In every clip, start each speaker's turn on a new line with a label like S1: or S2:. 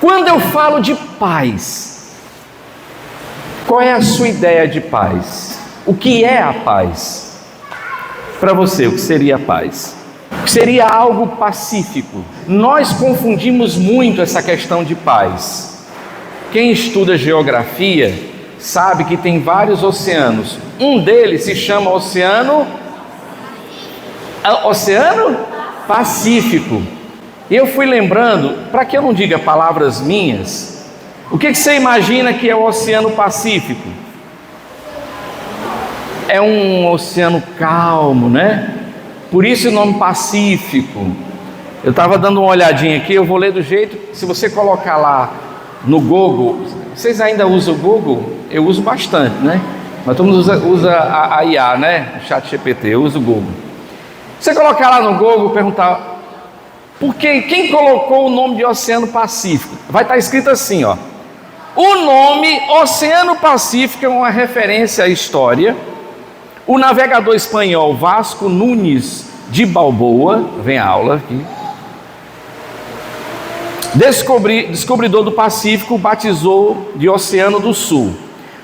S1: Quando eu falo de paz, qual é a sua ideia de paz? O que é a paz? Para você, o que seria a paz? Seria algo pacífico. Nós confundimos muito essa questão de paz. Quem estuda geografia sabe que tem vários oceanos. Um deles se chama Oceano Pacífico. E eu fui lembrando, para que eu não diga palavras minhas, o que você imagina que é o Oceano Pacífico? É um oceano calmo, né? Por isso o nome Pacífico. Eu estava dando uma olhadinha aqui, eu vou ler do jeito, se você colocar lá no Google, vocês ainda usam o Google? Eu uso bastante, né? Mas todo mundo usa a IA, né? O ChatGPT, eu uso o Google. Você colocar lá no Google, perguntar, por que, quem colocou o nome de Oceano Pacífico? Vai estar escrito assim, ó. O nome Oceano Pacífico é uma referência à história. O navegador espanhol Vasco Nunes de Balboa, vem a aula aqui, descobridor do Pacífico, batizou de Oceano do Sul.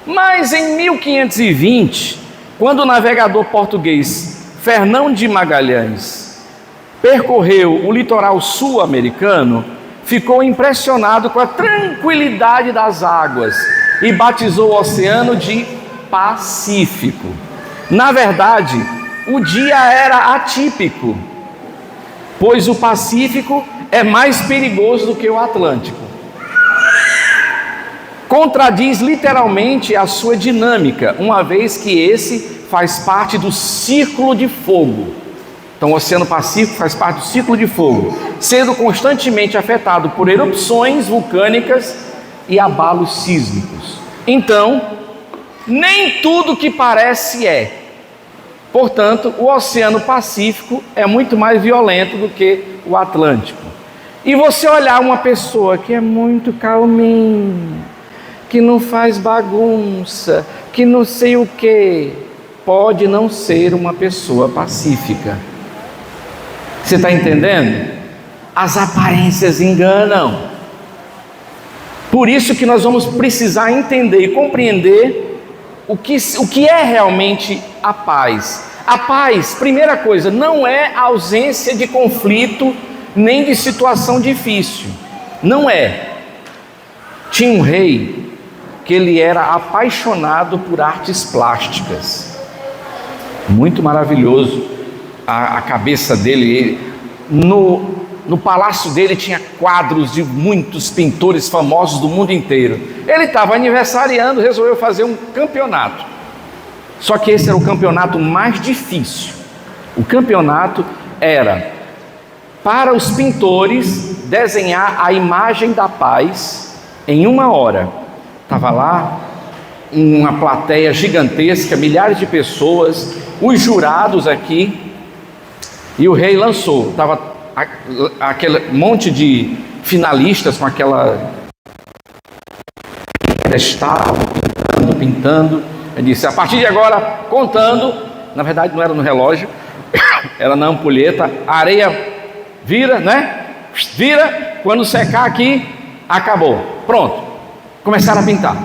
S1: Mas em 1520, quando o navegador português Fernão de Magalhães percorreu o litoral sul-americano, ficou impressionado com a tranquilidade das águas e batizou o oceano de Pacífico. Na verdade, o dia era atípico, pois o Pacífico é mais perigoso do que o Atlântico. Contradiz literalmente a sua dinâmica, uma vez que esse faz parte do círculo de fogo. Então o Oceano Pacífico faz parte do círculo de fogo, sendo constantemente afetado por erupções vulcânicas e abalos sísmicos. Então, nem tudo que parece é. Portanto, o Oceano Pacífico é muito mais violento do que o Atlântico. E você olhar uma pessoa que é muito calminha, que não faz bagunça, que não sei o que, pode não ser uma pessoa pacífica. Você está entendendo? As aparências enganam. Por isso que nós vamos precisar entender e compreender o que é realmente a paz. A paz, primeira coisa, não é ausência de conflito nem de situação difícil. Não é. Tinha um rei que ele era apaixonado por artes plásticas. Muito maravilhoso a cabeça dele. No palácio dele tinha quadros de muitos pintores famosos do mundo inteiro. Ele estava aniversariando, resolveu fazer um campeonato. Só que esse era o campeonato mais difícil. O campeonato era para os pintores desenhar a imagem da paz em 1 hora. Estava lá uma plateia gigantesca, milhares de pessoas, os jurados aqui, e o rei lançou. Estava aquele monte de finalistas com aquela pedestal, pintando. Ele disse, a partir de agora, contando, na verdade não era no relógio, era na ampulheta, a areia vira, né? Vira, quando secar aqui, acabou, pronto. Começaram a pintar.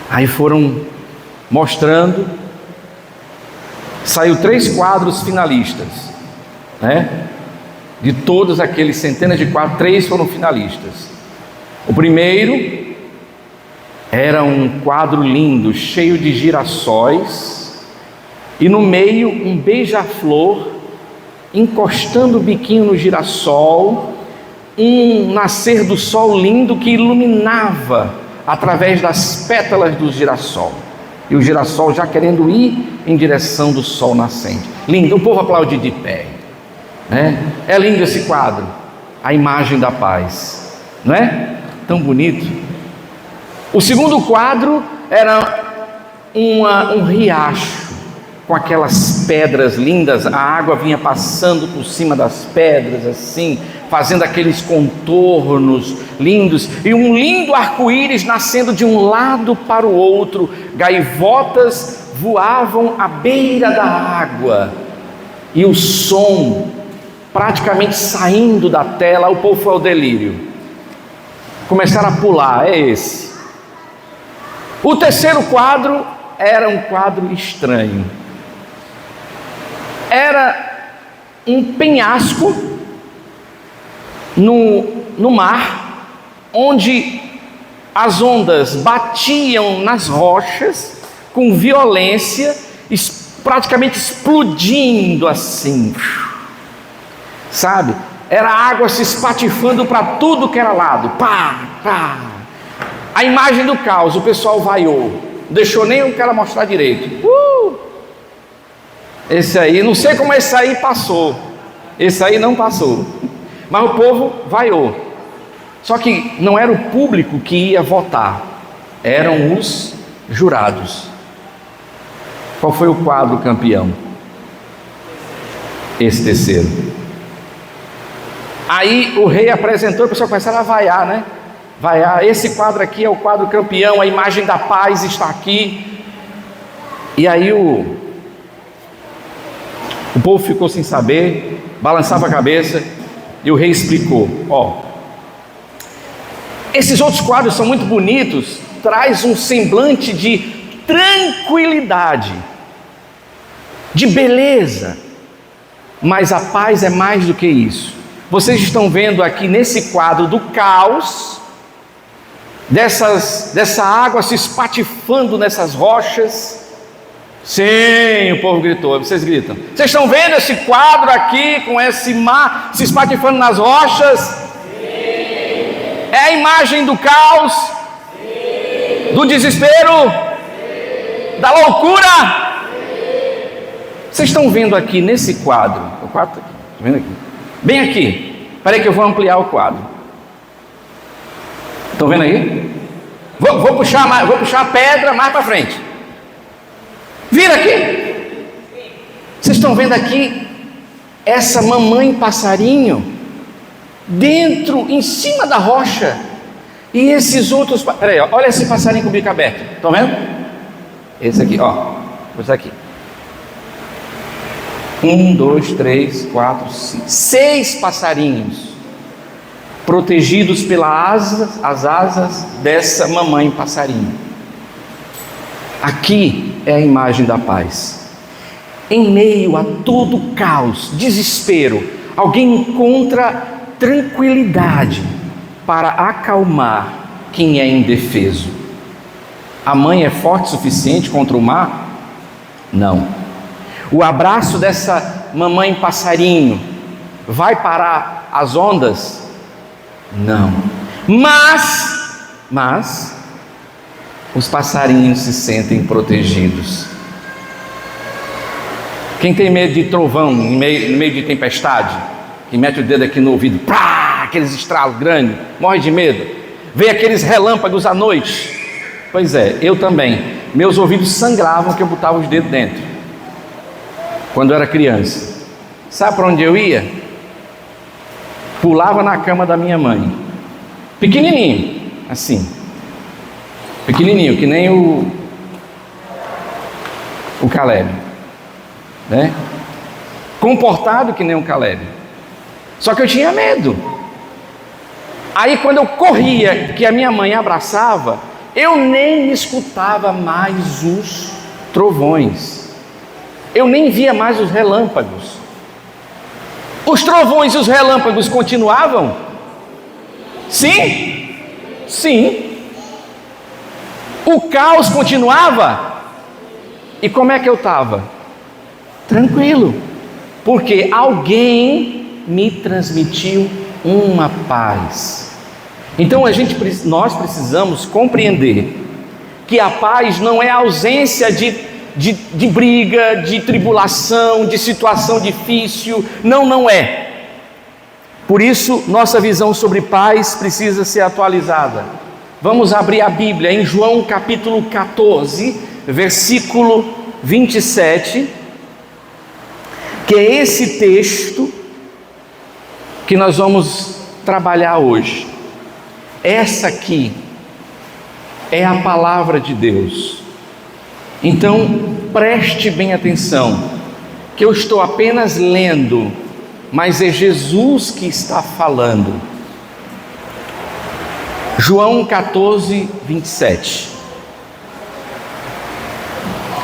S1: Aí foram mostrando, saiu 3 quadros finalistas, né? De todos aqueles centenas de quadros, 3 foram finalistas. O primeiro era um quadro lindo, cheio de girassóis, e no meio um beija-flor encostando o biquinho no girassol, um nascer do sol lindo que iluminava através das pétalas do girassol, e o girassol já querendo ir em direção do sol nascente. Lindo, o povo aplaudiu de pé, né? É lindo esse quadro, a imagem da paz, não é? Tão bonito. O segundo quadro era um riacho com aquelas pedras lindas, a água vinha passando por cima das pedras assim, fazendo aqueles contornos lindos, e um lindo arco-íris nascendo de um lado para o outro, gaivotas voavam à beira da água, e o som praticamente saindo da tela. O povo foi ao delírio. Começaram a pular, é esse. O terceiro quadro era um quadro estranho. Era um penhasco no mar, onde as ondas batiam nas rochas com violência, praticamente explodindo assim, sabe? Era água se espatifando para tudo que era lado, pá, pá. A imagem do caos, o pessoal vaiou, não deixou nem o cara mostrar direito. Esse aí, não sei como esse aí passou, esse aí não passou, mas o povo vaiou. Só que não era o público que ia votar, eram os jurados. Qual foi o quadro campeão? Esse terceiro. Aí o rei apresentou, o pessoal começaram a vaiar, né? Vaiar, esse quadro aqui é o quadro campeão, a imagem da paz está aqui. E aí o povo ficou sem saber, balançava a cabeça, e o rei explicou: esses outros quadros são muito bonitos, traz um semblante de tranquilidade, de beleza, mas a paz é mais do que isso. Vocês estão vendo aqui nesse quadro do caos, dessa água se espatifando nessas rochas. Sim, o povo gritou, vocês gritam. Vocês estão vendo esse quadro aqui com esse mar se espatifando nas rochas? Sim. É a imagem do caos? Sim. Do desespero? Sim. Da loucura? Sim. Vocês estão vendo aqui nesse quadro? O quadro está aqui, está vendo aqui? Bem aqui. Espera aí que eu vou ampliar o quadro. Estão vendo aí? Vou puxar a pedra mais para frente. Vira aqui. Vocês estão vendo aqui essa mamãe passarinho dentro, em cima da rocha, e esses outros. Peraí, olha esse passarinho com o bico aberto. Estão vendo? Esse aqui, esse aqui. 1, 2, 3, 4, 5, 6 passarinhos protegidos pelas asas dessa mamãe passarinho. Aqui é a imagem da paz. Em meio a todo o caos, desespero, alguém encontra tranquilidade para acalmar quem é indefeso. A mãe é forte o suficiente contra o mar? Não. O abraço dessa mamãe passarinho vai parar as ondas? Não. Mas os passarinhos se sentem protegidos. Quem tem medo de trovão no meio de tempestade, que mete o dedo aqui no ouvido, aqueles estralos grandes, morre de medo. Vê aqueles relâmpagos à noite. Pois é, eu também. Meus ouvidos sangravam que eu botava os dedos dentro, quando eu era criança. Sabe para onde eu ia? Pulava na cama da minha mãe, pequenininho, assim, pequenininho, que nem o Caleb, né? Comportado que nem o Caleb. Só que eu tinha medo. Aí quando eu corria, que a minha mãe abraçava, eu nem escutava mais os trovões, eu nem via mais os relâmpagos. Os trovões e os relâmpagos continuavam? Sim? Sim. O caos continuava? E como é que eu estava? Tranquilo, porque alguém me transmitiu uma paz. Então nós precisamos compreender que a paz não é a ausência de briga, de tribulação, de situação difícil. Não é. Por isso, nossa visão sobre paz precisa ser atualizada. Vamos abrir a Bíblia em João capítulo 14, versículo 27, que é esse texto que nós vamos trabalhar hoje. Essa aqui é a palavra de Deus. Então, preste bem atenção, que eu estou apenas lendo, mas é Jesus que está falando. João 14, 27.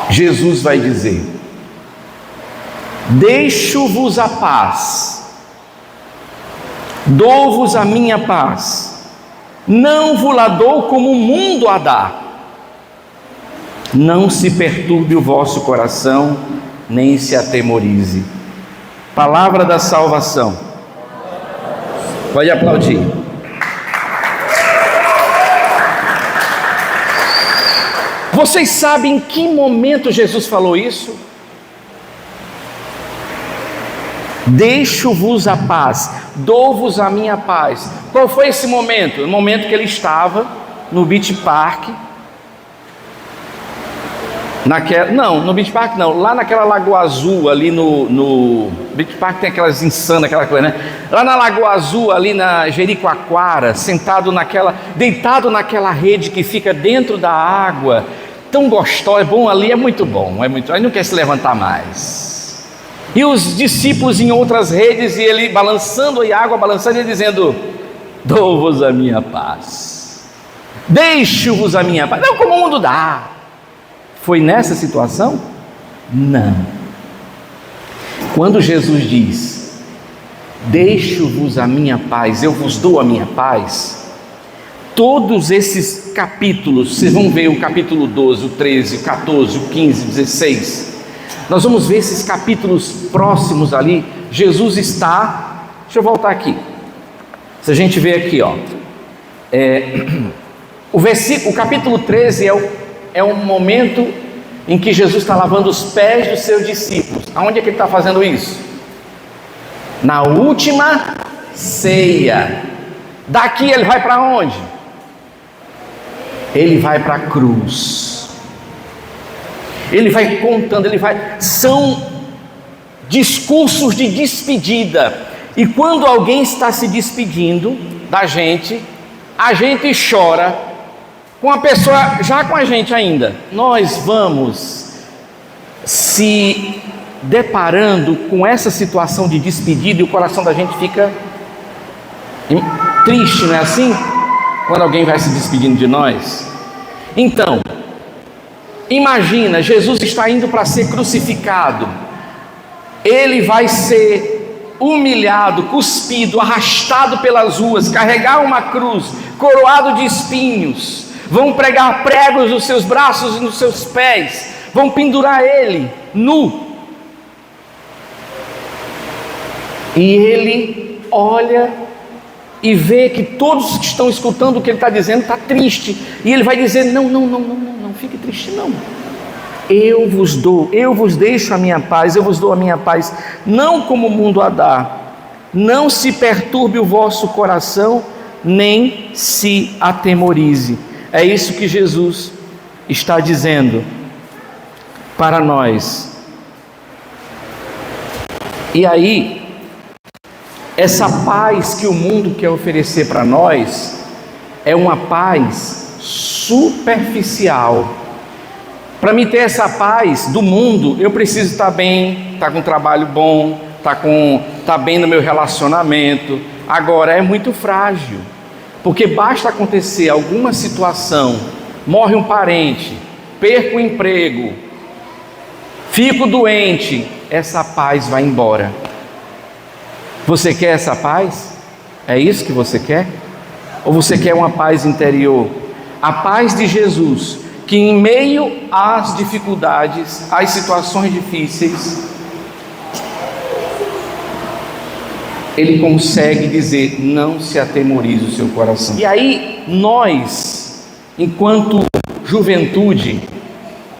S1: Jesus vai dizer: deixo-vos a paz, dou-vos a minha paz, não vos la dou como o mundo a dá. Não se perturbe o vosso coração, nem se atemorize. Palavra da salvação. Pode aplaudir. Vocês sabem em que momento Jesus falou isso? Deixo-vos a paz, dou-vos a minha paz. Qual foi esse momento? O momento que ele estava no Beach Park. No Beach Park não, lá naquela Lagoa Azul, ali no Beach Park tem aquelas insanas, aquela coisa, né? Lá na Lagoa Azul, ali na Jericoacoara, deitado naquela rede que fica dentro da água, tão gostoso, é bom ali, é muito bom, aí não quer se levantar mais. E os discípulos em outras redes, e ele balançando a água, balançando e dizendo: dou-vos a minha paz, deixo-vos a minha paz, não como o mundo dá. Foi nessa situação? Não. Quando Jesus diz: deixo-vos a minha paz, eu vos dou a minha paz, todos esses capítulos, vocês vão ver o capítulo 12, o 13, o 14, o 15, o 16, nós vamos ver esses capítulos próximos ali. Jesus está, deixa eu voltar aqui, se a gente vê aqui, ó, o capítulo 13 é um momento em que Jesus está lavando os pés dos seus discípulos. Aonde é que ele está fazendo isso? Na última ceia. Daqui ele vai para onde? Ele vai para a cruz. Ele vai contando, são discursos de despedida. E quando alguém está se despedindo da gente, a gente chora com a pessoa já com a gente ainda. Nós vamos se deparando com essa situação de despedida e o coração da gente fica triste, não é assim? Quando alguém vai se despedindo de nós. Então, imagina, Jesus está indo para ser crucificado. Ele vai ser humilhado, cuspido, arrastado pelas ruas, carregar uma cruz, coroado de espinhos. Vão pregar pregos nos seus braços e nos seus pés, vão pendurar ele nu. E ele olha e vê que todos que estão escutando o que ele está dizendo está triste. E ele vai dizer: não fique triste não. Eu vos deixo a minha paz, eu vos dou a minha paz, não como o mundo a dá. Não se perturbe o vosso coração, nem se atemorize. É isso que Jesus está dizendo para nós. E aí, essa paz que o mundo quer oferecer para nós é uma paz superficial. Para mim ter essa paz do mundo, eu preciso estar bem, estar com um trabalho bom, estar bem no meu relacionamento. Agora é muito frágil. Porque basta acontecer alguma situação, morre um parente, perco o emprego, fico doente, essa paz vai embora. Você quer essa paz? É isso que você quer? Ou você quer uma paz interior? A paz de Jesus, que em meio às dificuldades, às situações difíceis, ele consegue dizer: não se atemorize o seu coração. E aí nós, enquanto juventude,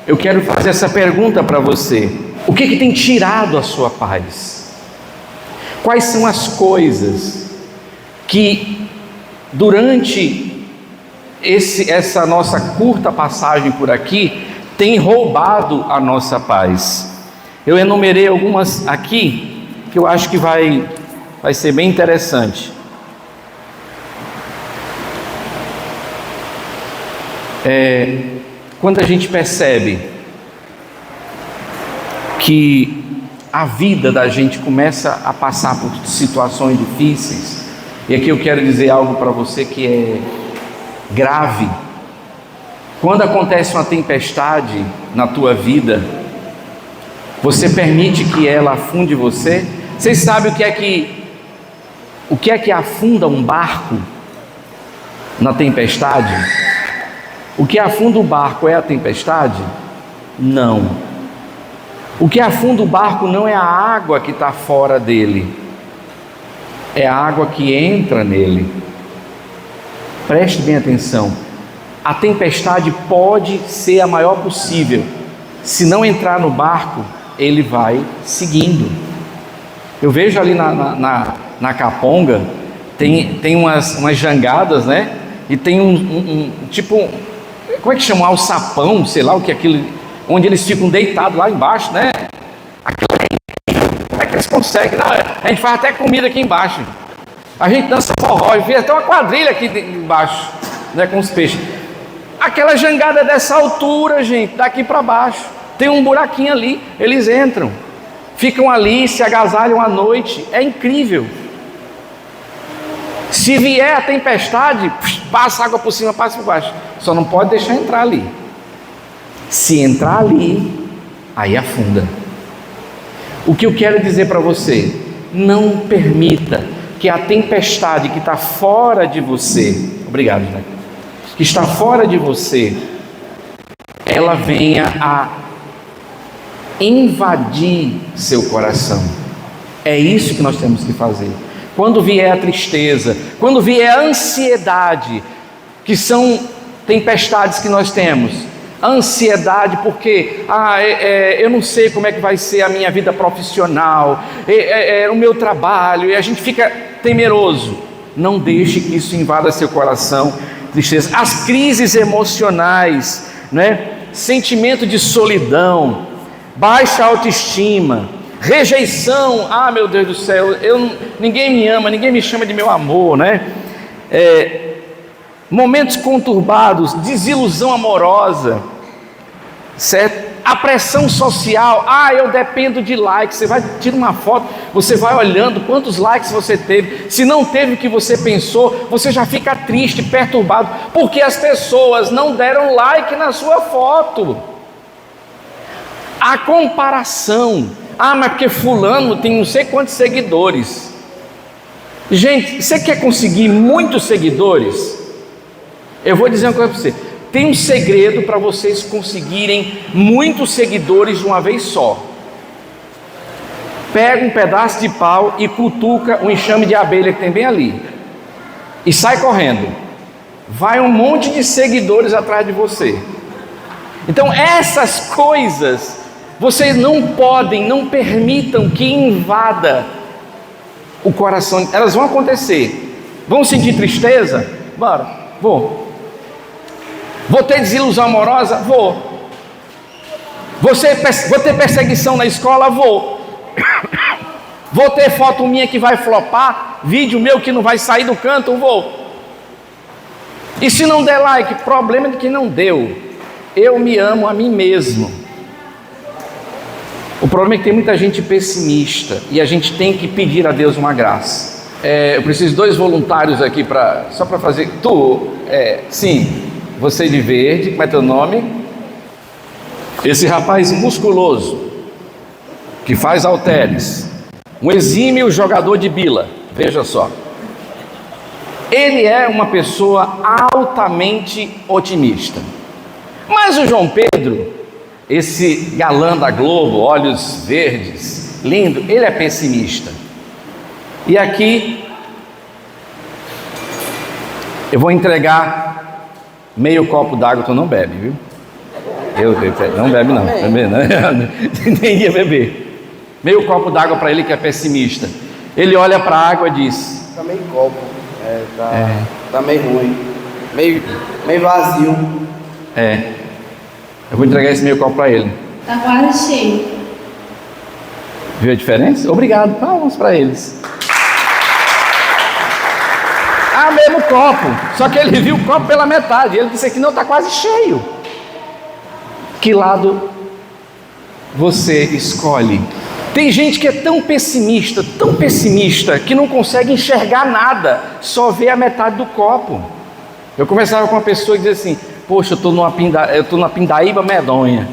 S1: eu quero fazer essa pergunta para você: o que tem tirado a sua paz? Quais são as coisas que durante essa nossa curta passagem por aqui tem roubado a nossa paz? Eu enumerei algumas aqui que eu acho que vai ser bem interessante. Quando a gente percebe que a vida da gente começa a passar por situações difíceis, e aqui eu quero dizer algo para você que grave. Quando acontece uma tempestade na tua vida, você permite que ela afunde você? Vocês sabem o que é que afunda um barco na tempestade? O que afunda o barco é a tempestade? Não. O que afunda o barco não é a água que está fora dele, é a água que entra nele. Preste bem atenção. A tempestade pode ser a maior possível. Se não entrar no barco, ele vai seguindo. Eu vejo ali na Caponga, tem umas jangadas, né? E tem tipo, como é que chama? Alçapão, sei lá o que é aquilo, onde eles ficam deitados lá embaixo, né? Como é que eles conseguem? Não, a gente faz até comida aqui embaixo. A gente dança forró, e fez até uma quadrilha aqui embaixo, né? Com os peixes. Aquela jangada é dessa altura, gente, daqui para baixo. Tem um buraquinho ali, eles entram, ficam ali, se agasalham à noite. É incrível. Se vier a tempestade, passa água por cima, passa por baixo. Só não pode deixar entrar ali. Se entrar ali, aí afunda. O que eu quero dizer para você: não permita que a tempestade que está fora de você, obrigado, né? Que está fora de você, ela venha a invadir seu coração. É isso que nós temos que fazer. Quando vier a tristeza, quando vier a ansiedade, que são tempestades que nós temos, a ansiedade porque eu não sei como é que vai ser a minha vida profissional, o meu trabalho, e a gente fica temeroso. Não deixe que isso invada seu coração. Tristeza, as crises emocionais, né? Sentimento de solidão, baixa autoestima, rejeição. Meu Deus do céu, ninguém me ama, ninguém me chama de meu amor, né? Momentos conturbados, desilusão amorosa, certo? A pressão social. Eu dependo de likes. Você vai tirar uma foto, você vai olhando quantos likes você teve. Se não teve o que você pensou, você já fica triste, perturbado, porque as pessoas não deram like na sua foto. A comparação. Mas porque fulano tem não sei quantos seguidores. Gente, você quer conseguir muitos seguidores? Eu vou dizer uma coisa para você. Tem um segredo para vocês conseguirem muitos seguidores de uma vez só. Pega um pedaço de pau e cutuca um enxame de abelha que tem bem ali, e sai correndo. Vai um monte de seguidores atrás de você. Então essas coisas vocês não podem, não permitam que invada o coração. Elas vão acontecer. Vão sentir tristeza? Bora, vou ter desilusão amorosa? Vou ter perseguição na escola? Vou ter foto minha que vai flopar, vídeo meu que não vai sair do canto? Vou. E se não der like, problema de quem não deu. Eu me amo a mim mesmo. O problema é que tem muita gente pessimista, e a gente tem que pedir a Deus uma graça. Eu preciso de 2 voluntários aqui só para fazer. Sim. Você de verde, como é teu nome? Esse rapaz musculoso, que faz halteres, um exímio jogador de bila, veja só. Ele é uma pessoa altamente otimista. Mas o João Pedro, esse galã da Globo, olhos verdes, lindo, ele é pessimista. E aqui, eu vou entregar meio copo d'água. Tu não bebe, viu? Não bebe não, nem ia beber. Meio copo d'água para ele que é pessimista. Ele olha para a água e diz:
S2: tá meio copo, tá meio ruim, meio vazio.
S1: Eu vou entregar esse meio copo para ele.
S3: Tá quase cheio.
S1: Viu a diferença? Obrigado, palmas para eles. Mesmo copo, só que ele viu o copo pela metade. Ele disse que não, está quase cheio. Que lado você escolhe? Tem gente que é tão pessimista, que não consegue enxergar nada, só vê a metade do copo. Eu conversava com uma pessoa que dizia assim: poxa, eu estou numa pindaíba medonha,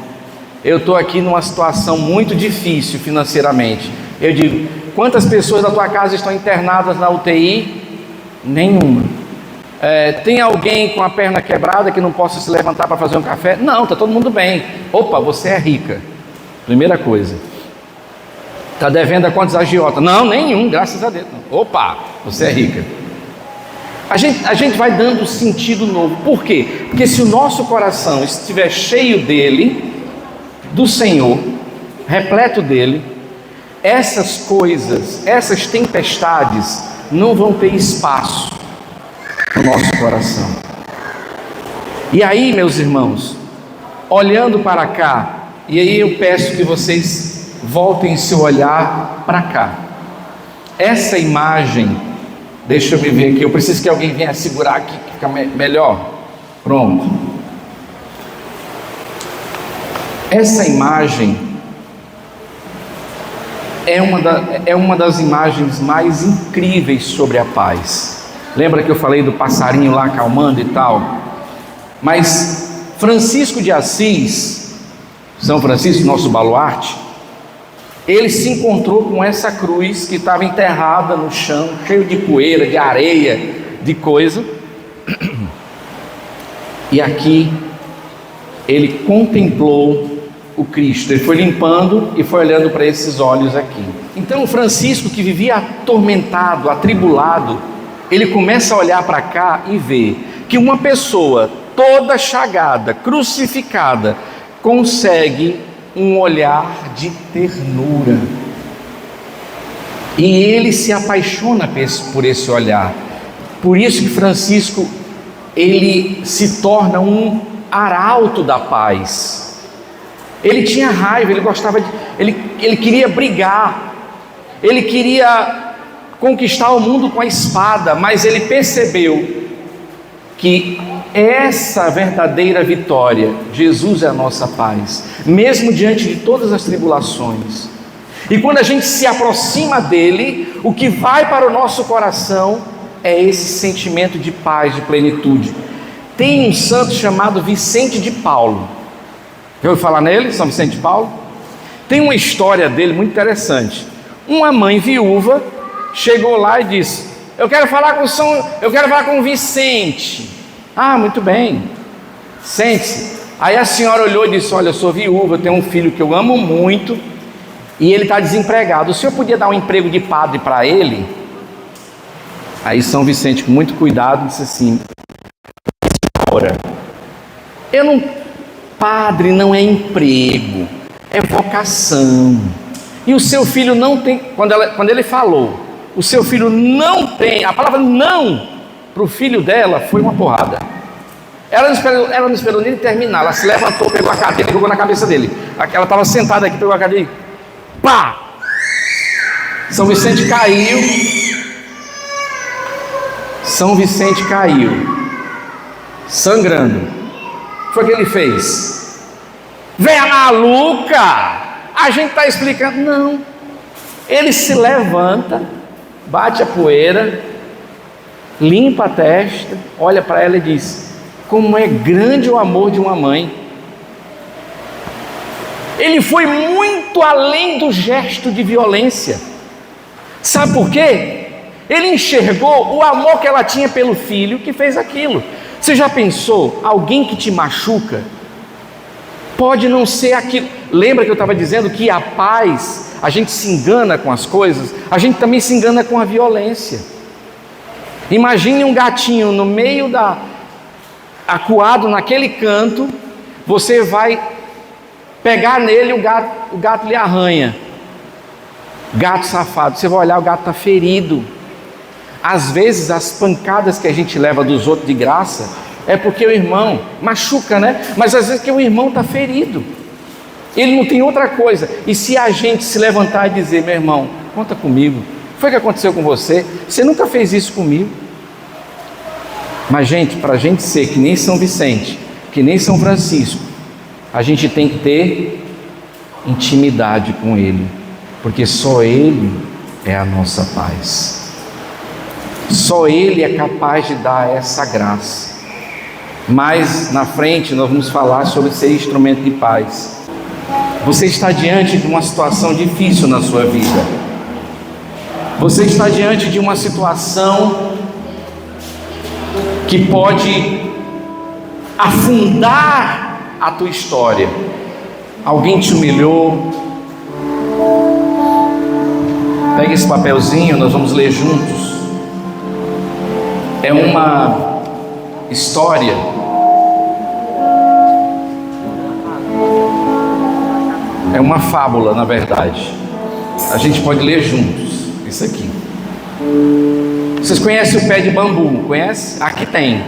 S1: eu estou aqui numa situação muito difícil financeiramente. Eu digo: quantas pessoas da tua casa estão internadas na UTI? Nenhuma. Tem alguém com a perna quebrada que não possa se levantar para fazer um café? Não, está todo mundo bem. Opa, você é rica. Primeira coisa. Está devendo a quantos agiotas? Não, nenhum, graças a Deus. Opa, você é rica. A gente vai dando sentido novo. Por quê? Porque se o nosso coração estiver cheio dele, do Senhor, repleto dele, essas coisas, essas tempestades não vão ter espaço no nosso coração. E aí, meus irmãos, olhando para cá, e aí eu peço que vocês voltem seu olhar para cá. Essa imagem, deixa eu me ver aqui, eu preciso que alguém venha segurar aqui, que fica melhor. Pronto. Essa imagem é uma das imagens mais incríveis sobre a paz. Lembra que eu falei do passarinho lá acalmando e tal? Mas Francisco de Assis, São Francisco, nosso baluarte, ele se encontrou com essa cruz que estava enterrada no chão, cheio de poeira, de areia, de coisa. E aqui ele contemplou o Cristo. Ele foi limpando e foi olhando para esses olhos aqui. Então Francisco, que vivia atormentado, atribulado, ele começa a olhar para cá e vê que uma pessoa toda chagada, crucificada, consegue um olhar de ternura. E ele se apaixona por esse olhar. Por isso que Francisco, ele se torna um arauto da paz. Ele tinha raiva, ele queria brigar, ele queria conquistar o mundo com a espada, mas ele percebeu que essa verdadeira vitória, Jesus é a nossa paz, mesmo diante de todas as tribulações. E quando a gente se aproxima dele, o que vai para o nosso coração é esse sentimento de paz, de plenitude. Tem um santo chamado Vicente de Paulo. Já ouviu falar nele, São Vicente de Paulo? Tem uma história dele muito interessante. Uma mãe viúva chegou lá e disse: eu quero falar com o Vicente. Ah, muito bem, sente-se. Aí a senhora olhou e disse: olha, eu sou viúva, eu tenho um filho que eu amo muito e ele está desempregado, o senhor podia dar um emprego de padre para ele? Aí São Vicente, com muito cuidado, disse assim: ora, padre não é emprego, é vocação. E o seu filho não tem, quando ele falou, o seu filho não tem, a palavra não para o filho dela foi uma porrada. Ela não esperou nem terminar, ela se levantou, pegou a cadeira e jogou na cabeça dele. Ela estava sentada aqui, pegou a cadeira e pá! São Vicente caiu. São Vicente caiu, sangrando. O que foi que ele fez? Véia maluca! A gente está explicando. Não. Ele se levanta, bate a poeira, limpa a testa, olha para ela e diz: como é grande o amor de uma mãe. Ele foi muito além do gesto de violência. Sabe por quê? Ele enxergou o amor que ela tinha pelo filho que fez aquilo. Você já pensou, alguém que te machuca pode não ser aquilo? Lembra que eu estava dizendo que a paz, a gente se engana com as coisas, a gente também se engana com a violência. Imagine um gatinho no meio acuado naquele canto, você vai pegar nele, o gato lhe arranha. Gato safado, você vai olhar, o gato está ferido. Às vezes as pancadas que a gente leva dos outros de graça é porque o irmão machuca, né? Mas às vezes que o irmão está ferido, ele não tem outra coisa. E se a gente se levantar e dizer: meu irmão, conta comigo, foi o que aconteceu com você? Você nunca fez isso comigo. Mas gente, para a gente ser que nem São Vicente, que nem São Francisco, a gente tem que ter intimidade com ele, porque só ele é a nossa paz. Só ele é capaz de dar essa graça. Mais na frente nós vamos falar sobre ser instrumento de paz. Você está diante de uma situação difícil na sua vida. Você está diante de uma situação que pode afundar a tua história. Alguém te humilhou. Pega esse papelzinho, nós vamos ler juntos. É uma história é uma fábula, na verdade. A gente pode ler juntos isso aqui. Vocês conhecem o pé de bambu? Conhece? Aqui tem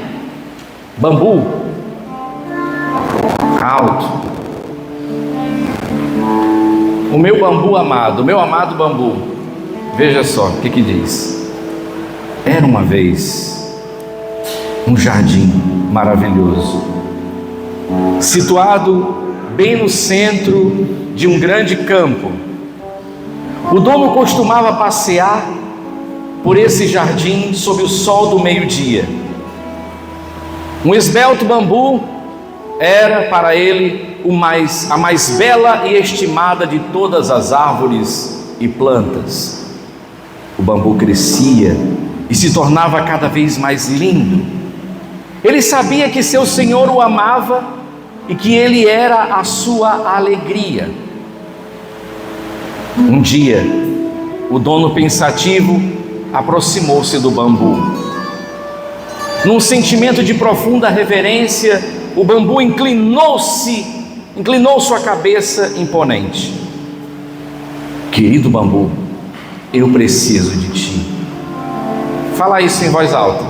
S1: bambu alto. O meu bambu amado, o meu amado bambu. Veja só o que diz. Era uma vez um jardim maravilhoso, situado bem no centro de um grande campo. O dono costumava passear por esse jardim sob o sol do meio-dia. Um esbelto bambu era para ele a mais bela e estimada de todas as árvores e plantas. O bambu crescia e se tornava cada vez mais lindo. Ele sabia que seu Senhor o amava e que ele era a sua alegria. Um dia, o dono pensativo aproximou-se do bambu. Num sentimento de profunda reverência, o bambu inclinou sua cabeça imponente. Querido bambu, eu preciso de ti. Fala isso em voz alta.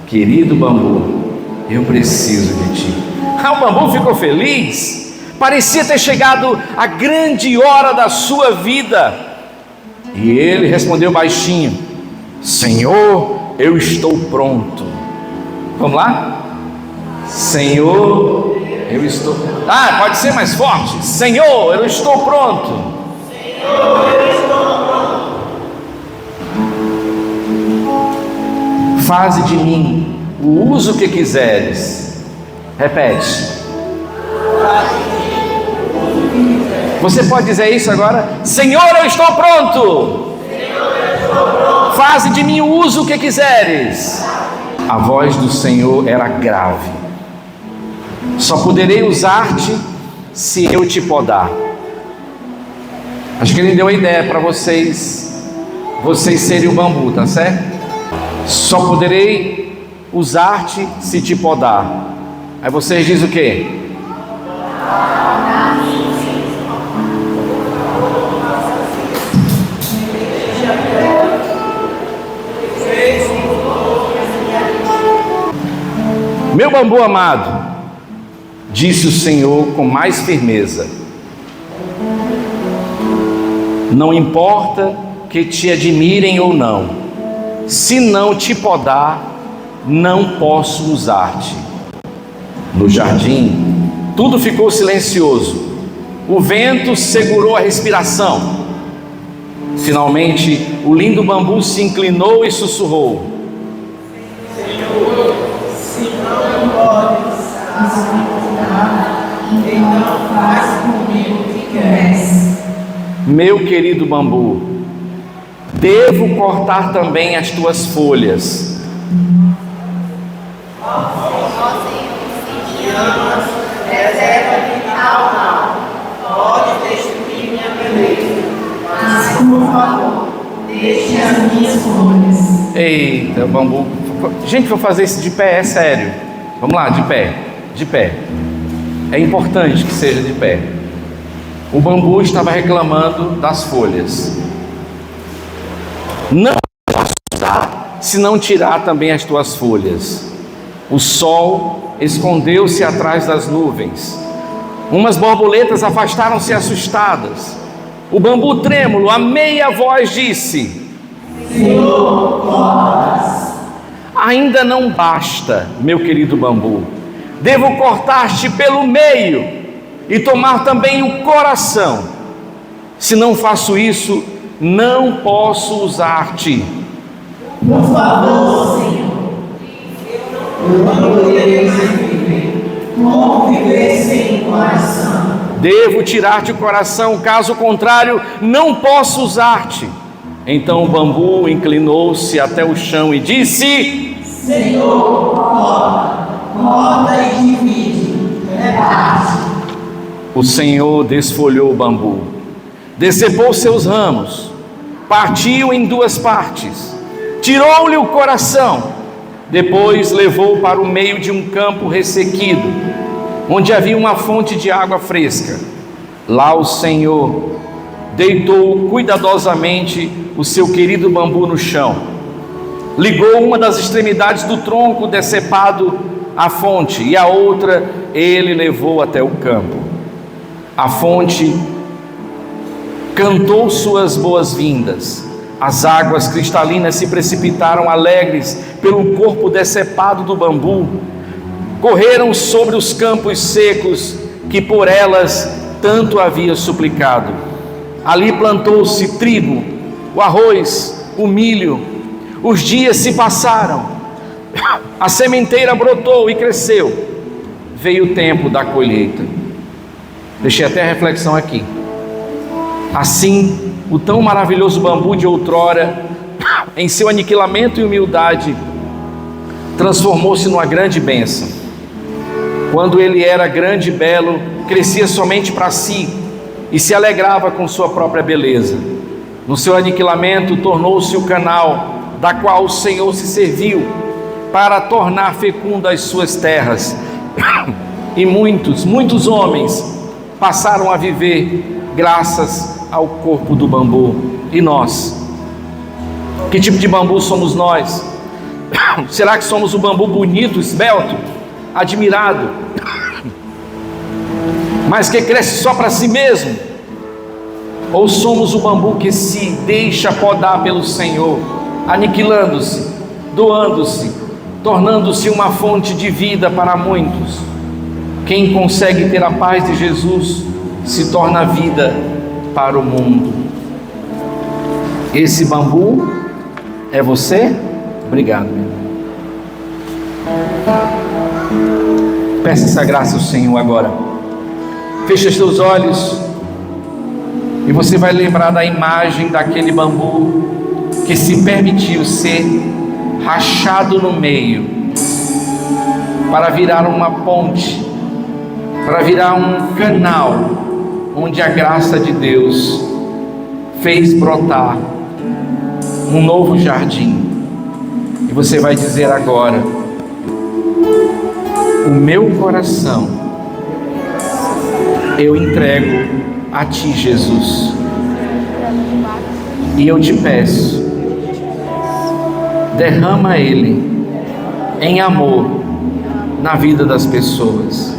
S1: Querido bambu, eu preciso de ti. O bambu ficou feliz. Parecia ter chegado a grande hora da sua vida. E ele respondeu baixinho: Senhor, eu estou pronto. Vamos lá? Senhor, eu estou... pode ser mais forte. Senhor, eu estou pronto. Senhor, eu estou pronto. Faze de mim o uso que quiseres. Repete. Você pode dizer isso agora? Senhor, eu estou pronto. Senhor, eu estou pronto. Faze de mim o uso que quiseres. A voz do Senhor era grave. Só poderei usar-te se eu te podar. Acho que ele deu a ideia para vocês serem o bambu, tá certo? Só poderei usar-te se te podar. Aí vocês dizem o quê? Meu bambu amado, disse o Senhor com mais firmeza, não importa que te admirem ou não, se não te podar, não posso usar-te. No jardim, tudo ficou silencioso. O vento segurou a respiração. Finalmente, o lindo bambu se inclinou e sussurrou: Senhor, se não podes suportar, então faz comigo o que queres. Meu querido bambu, devo cortar também as tuas folhas. Reserva-me tal mal, pode destruir minha beleza, mas por favor, deixe as minhas folhas. Eita, bambu. Gente, vou fazer isso de pé, é sério. Vamos lá, de pé, de pé. É importante que seja de pé. O bambu estava reclamando das folhas. Não posso usar se não tirar também as tuas folhas. O sol escondeu-se atrás das nuvens. Umas borboletas afastaram-se assustadas. O bambu trêmulo, a meia voz, disse: Senhor, cortas. Ainda não basta, meu querido bambu. Devo cortar-te pelo meio e tomar também o coração. Se não faço isso, não posso usar-te. Por favor, Senhor. Eu não poderei servir. Devo tirar-te o coração, caso contrário, não posso usar-te. Então o bambu inclinou-se até o chão e disse: Senhor, corta e divide, reparte. O Senhor desfolhou o bambu, decepou seus ramos, partiu em 2 partes, tirou-lhe o coração, depois levou para o meio de um campo ressequido, onde havia uma fonte de água fresca. Lá o Senhor deitou cuidadosamente o seu querido bambu no chão, ligou uma das extremidades do tronco decepado à fonte e a outra ele levou até o campo. A fonte cantou suas boas-vindas, as águas cristalinas se precipitaram alegres pelo corpo decepado do bambu, correram sobre os campos secos que por elas tanto havia suplicado. Ali plantou-se trigo, o arroz, o milho. Os dias se passaram, a sementeira brotou e cresceu. Veio o tempo da colheita. Deixei até a reflexão aqui. Assim, o tão maravilhoso bambu de outrora, em seu aniquilamento e humildade, transformou-se numa grande bênção. Quando ele era grande e belo, crescia somente para si e se alegrava com sua própria beleza. No seu aniquilamento, tornou-se o canal da qual o Senhor se serviu para tornar fecundas as suas terras. E muitos homens passaram a viver graças ao corpo do bambu. E nós? Que tipo de bambu somos nós? Será que somos o bambu bonito, esbelto, admirado, mas que cresce só para si mesmo? Ou somos o bambu que se deixa podar pelo Senhor, aniquilando-se, doando-se, tornando-se uma fonte de vida para muitos? Quem consegue ter a paz de Jesus se torna vida para o mundo. Esse bambu é você? Obrigado, meu irmão. Peça essa graça ao Senhor agora. Feche os teus olhos e você vai lembrar da imagem daquele bambu que se permitiu ser rachado no meio para virar uma ponte, para virar um canal onde a graça de Deus fez brotar um novo jardim. E você vai dizer agora: o meu coração eu entrego a Ti, Jesus, e eu te peço, derrama ele em amor na vida das pessoas.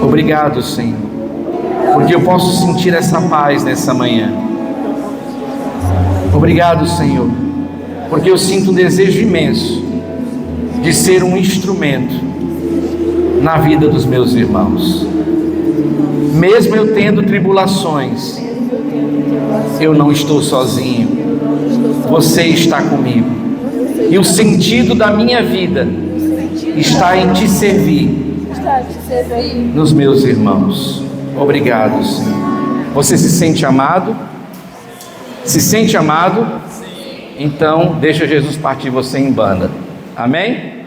S1: Obrigado, Senhor, porque eu posso sentir essa paz nessa manhã. Obrigado, Senhor, porque eu sinto um desejo imenso de ser um instrumento na vida dos meus irmãos. Mesmo eu tendo tribulações, eu não estou sozinho. Você está comigo. E o sentido da minha vida está em te servir nos meus irmãos. Obrigado, Senhor. Você se sente amado? Se sente amado? Então deixa Jesus partir você em banda. Amém?